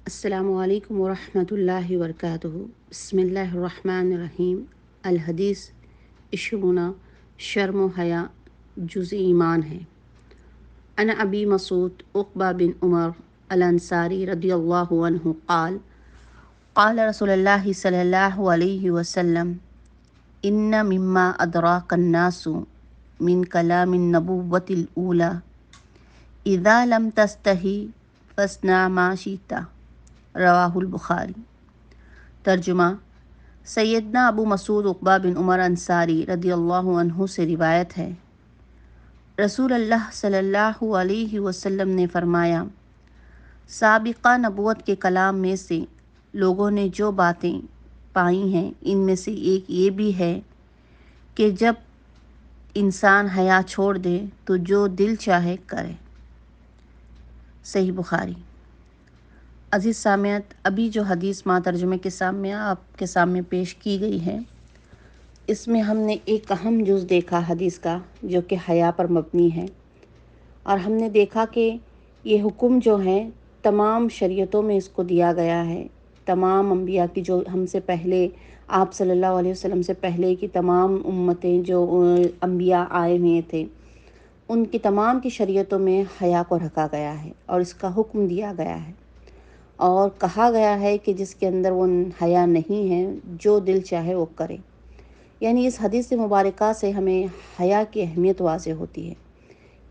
السلام علیکم ورحمۃ اللہ وبرکاتہ۔ بسم اللہ الرحمن الرحیم۔ الحدیث 20 شرم و حیا جز ایمان ہے۔ عن ابی مسعود عقبہ بن عمر الانصاری رضی اللہ عنہ قال قال رسول اللہ صلی اللہ علیہ وسلم ان مما ادراک الناس من کلام النبوۃ الاولی اذا لم تستحی فاصنع ما شئت، رواہ البخاری۔ ترجمہ: سیدنا ابو مسعود عقبہ بن عمر انصاری رضی اللہ عنہ سے روایت ہے، رسول اللہ صلی اللہ علیہ وسلم نے فرمایا، سابقہ نبوت کے کلام میں سے لوگوں نے جو باتیں پائی ہیں ان میں سے ایک یہ بھی ہے کہ جب انسان حیا چھوڑ دے تو جو دل چاہے کرے۔ صحیح بخاری۔ عزیز سامعات، ابھی جو حدیث ماں ترجمے کے سامنے آپ کے سامنے پیش کی گئی ہے، اس میں ہم نے ایک اہم جز دیکھا حدیث کا جو کہ حیا پر مبنی ہے، اور ہم نے دیکھا کہ یہ حکم جو ہے تمام شریعتوں میں اس کو دیا گیا ہے۔ تمام انبیاء کی جو ہم سے پہلے آپ صلی اللہ علیہ وسلم سے پہلے کی تمام امتیں جو انبیاء آئے ہوئے تھے، ان کی تمام کی شریعتوں میں حیا کو رکھا گیا ہے اور اس کا حکم دیا گیا ہے، اور کہا گیا ہے کہ جس کے اندر وہ حیا نہیں ہے جو دل چاہے وہ کرے۔ یعنی اس حدیث مبارکہ سے ہمیں حیا کی اہمیت واضح ہوتی ہے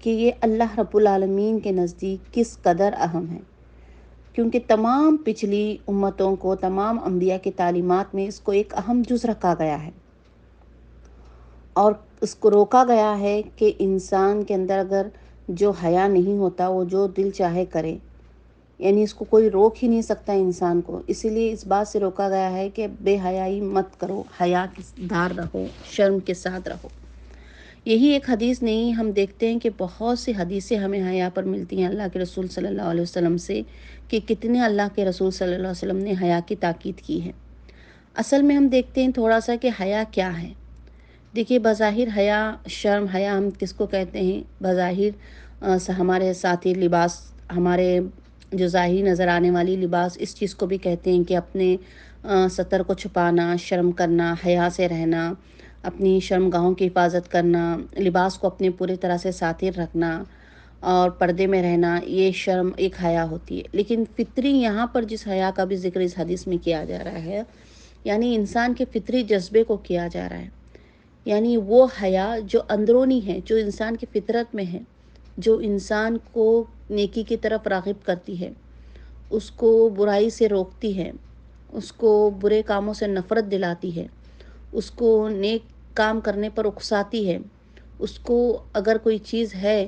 کہ یہ اللہ رب العالمین کے نزدیک کس قدر اہم ہے، کیونکہ تمام پچھلی امتوں کو، تمام انبیاء کی تعلیمات میں اس کو ایک اہم جز رکھا گیا ہے، اور اس کو روکا گیا ہے کہ انسان کے اندر اگر جو حیا نہیں ہوتا وہ جو دل چاہے کرے، یعنی اس کو کوئی روک ہی نہیں سکتا انسان کو۔ اسی لیے اس بات سے روکا گیا ہے کہ بے حیائی مت کرو، حیا کے دار رہو، شرم کے ساتھ رہو۔ یہی ایک حدیث نہیں، ہم دیکھتے ہیں کہ بہت سی حدیثیں ہمیں حیا پر ملتی ہیں اللہ کے رسول صلی اللہ علیہ وسلم سے، کہ کتنے اللہ کے رسول صلی اللہ علیہ وسلم نے حیا کی تاکید کی ہے۔ اصل میں ہم دیکھتے ہیں تھوڑا سا کہ حیا کیا ہے۔ دیکھیے، بظاہر حیا، شرم، حیا ہم کس کو کہتے ہیں؟ بظاہر ہمارے ساتھی لباس، ہمارے جو ظاہری نظر آنے والی لباس، اس چیز کو بھی کہتے ہیں کہ اپنے ستر کو چھپانا، شرم کرنا، حیا سے رہنا، اپنی شرم گاہوں کی حفاظت کرنا، لباس کو اپنے پوری طرح سے ساتر رکھنا اور پردے میں رہنا، یہ شرم ایک حیا ہوتی ہے۔ لیکن فطری یہاں پر جس حیا کا بھی ذکر اس حدیث میں کیا جا رہا ہے، یعنی انسان کے فطری جذبے کو کیا جا رہا ہے، یعنی وہ حیا جو اندرونی ہے، جو انسان کی فطرت میں ہے، جو انسان کو نیکی کی طرف راغب کرتی ہے، اس کو برائی سے روکتی ہے، اس کو برے کاموں سے نفرت دلاتی ہے، اس کو نیک کام کرنے پر اکساتی ہے، اس کو اگر کوئی چیز ہے،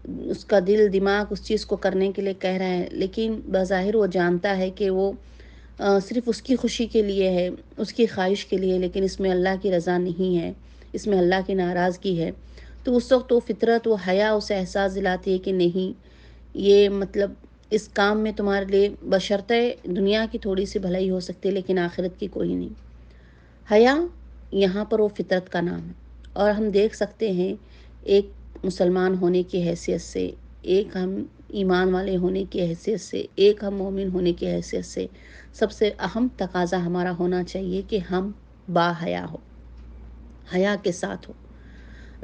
اس کا دل دماغ اس چیز کو کرنے کے لیے کہہ رہا ہے، لیکن بظاہر وہ جانتا ہے کہ وہ صرف اس کی خوشی کے لیے ہے، اس کی خواہش کے لیے، لیکن اس میں اللہ کی رضا نہیں ہے، اس میں اللہ کی ناراضگی ہے، تو اس وقت وہ فطرت، وہ حیا اسے احساس دلاتی ہے کہ نہیں، یہ مطلب اس کام میں تمہارے لیے بشرطِ دنیا کی تھوڑی سی بھلائی ہو سکتی ہے لیکن آخرت کی کوئی نہیں۔ حیا یہاں پر وہ فطرت کا نام ہے، اور ہم دیکھ سکتے ہیں ایک مسلمان ہونے کی حیثیت سے، ایک ہم ایمان والے ہونے کی حیثیت سے، ایک ہم مومن ہونے کی حیثیت سے، سب سے اہم تقاضا ہمارا ہونا چاہیے کہ ہم با حیا ہو، حیا کے ساتھ ہو۔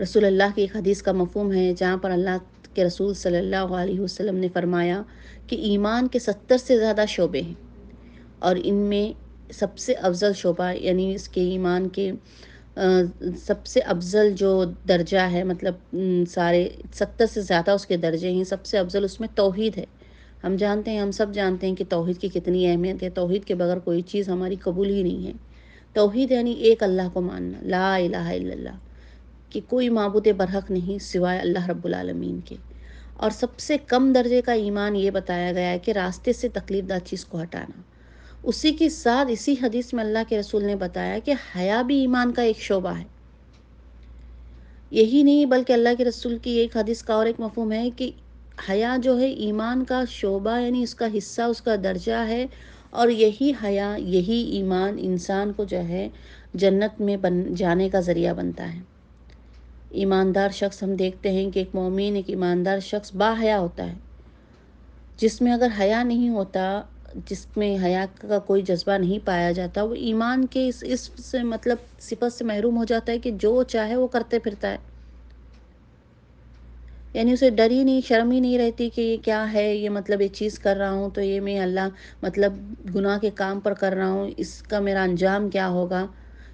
رسول اللہ کی ایک حدیث کا مفہوم ہے جہاں پر اللہ کے رسول صلی اللہ علیہ وسلم نے فرمایا کہ ایمان کے 70 سے زیادہ شعبے ہیں، اور ان میں سب سے افضل شعبہ، یعنی اس کے ایمان کے سب سے افضل جو درجہ ہے، مطلب سارے 70 سے زیادہ اس کے درجے ہیں، سب سے افضل اس میں توحید ہے۔ ہم جانتے ہیں، ہم سب جانتے ہیں کہ توحید کی کتنی اہمیت ہے۔ توحید کے بغیر کوئی چیز ہماری قبول ہی نہیں ہے۔ توحید یعنی ایک اللہ کو ماننا، لا الہ الا اللہ، کہ کوئی معبود برحق نہیں سوائے اللہ رب العالمین کے۔ اور سب سے کم درجے کا ایمان یہ بتایا گیا ہے کہ راستے سے تکلیف دہ چیز کو ہٹانا۔ اسی کے ساتھ اسی حدیث میں اللہ کے رسول نے بتایا کہ حیا بھی ایمان کا ایک شعبہ ہے۔ یہی نہیں بلکہ اللہ کے رسول کی ایک حدیث کا اور ایک مفہوم ہے کہ حیا جو ہے ایمان کا شعبہ، یعنی اس کا حصہ، اس کا درجہ ہے، اور یہی حیا، یہی ایمان انسان کو جو ہے جنت میں جانے کا ذریعہ بنتا ہے۔ ایماندار شخص، ہم دیکھتے ہیں کہ ایک مومن، ایک ایماندار شخص با حیا ہوتا ہے، جس میں اگر حیا نہیں ہوتا جس میں حیا کا کوئی جذبہ نہیں پایا جاتا، وہ ایمان کے اس سے مطلب صفت سے محروم ہو جاتا ہے کہ جو چاہے وہ کرتے پھرتا ہے، یعنی اسے ڈر ہی نہیں، شرم ہی نہیں رہتی کہ یہ کیا ہے، یہ مطلب یہ چیز کر رہا ہوں تو یہ میں اللہ مطلب گناہ کے کام پر کر رہا ہوں، اس کا میرا انجام کیا ہوگا۔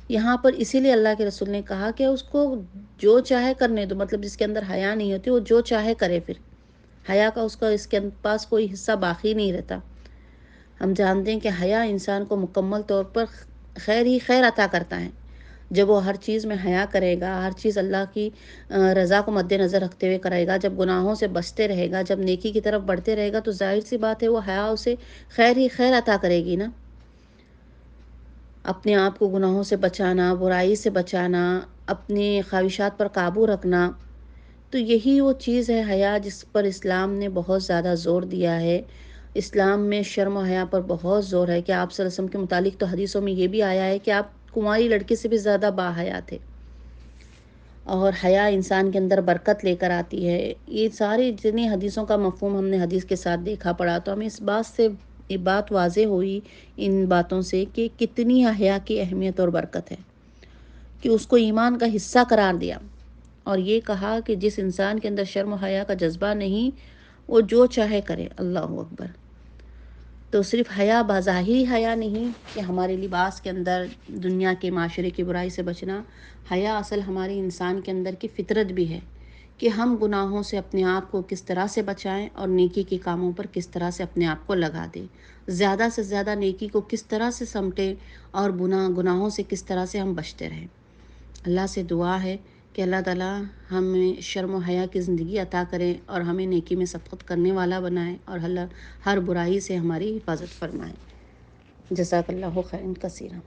یہاں پر اسی لیے اللہ کے رسول نے کہا کہ اس کو جو چاہے کرنے دو، مطلب جس کے اندر حیا نہیں ہوتی وہ جو چاہے کرے، پھر حیا کا اس کے پاس کوئی حصہ باقی نہیں رہتا۔ ہم جانتے ہیں کہ حیا انسان کو مکمل طور پر خیر ہی خیر عطا کرتا ہے۔ جب وہ ہر چیز میں حیا کرے گا، ہر چیز اللہ کی رضا کو مد نظر رکھتے ہوئے کرے گا، جب گناہوں سے بچتے رہے گا، جب نیکی کی طرف بڑھتے رہے گا، تو ظاہر سی بات ہے وہ حیا اسے خیر ہی خیر عطا کرے گی نا۔ اپنے آپ کو گناہوں سے بچانا، برائی سے بچانا، اپنی خواہشات پر قابو رکھنا، تو یہی وہ چیز ہے حیا جس پر اسلام نے بہت زیادہ زور دیا ہے۔ اسلام میں شرم و حیا پر بہت زور ہے کہ آپ صلی اللہ علیہ وسلم کے متعلق تو حدیثوں میں یہ بھی آیا ہے کہ آپ کنواری لڑکی سے بھی زیادہ باحیا تھے، اور حیا انسان کے اندر برکت لے کر آتی ہے۔ یہ ساری جتنی حدیثوں کا مفہوم ہم نے حدیث کے ساتھ دیکھا پڑھا، تو ہمیں اس بات سے یہ بات واضح ہوئی ان باتوں سے کہ کتنی حیا کی اہمیت اور برکت ہے، کہ اس کو ایمان کا حصہ قرار دیا، اور یہ کہا کہ جس انسان کے اندر شرم و حیا کا جذبہ نہیں، وہ جو چاہے کرے۔ اللہ اکبر۔ تو صرف حیا بظاہری حیا نہیں کہ ہمارے لباس کے اندر دنیا کے معاشرے کی برائی سے بچنا، حیا اصل ہماری انسان کے اندر کی فطرت بھی ہے کہ ہم گناہوں سے اپنے آپ کو کس طرح سے بچائیں اور نیکی کے کاموں پر کس طرح سے اپنے آپ کو لگا دیں، زیادہ سے زیادہ نیکی کو کس طرح سے سمٹیں، اور گناہوں سے کس طرح سے ہم بچتے رہیں۔ اللہ سے دعا ہے کہ اللہ تعالیٰ ہمیں شرم و حیا کی زندگی عطا کرے اور ہمیں نیکی میں سبقت کرنے والا بنائے، اور اللہ ہر برائی سے ہماری حفاظت فرمائے۔ جزاک اللہ خیرا کثیرا۔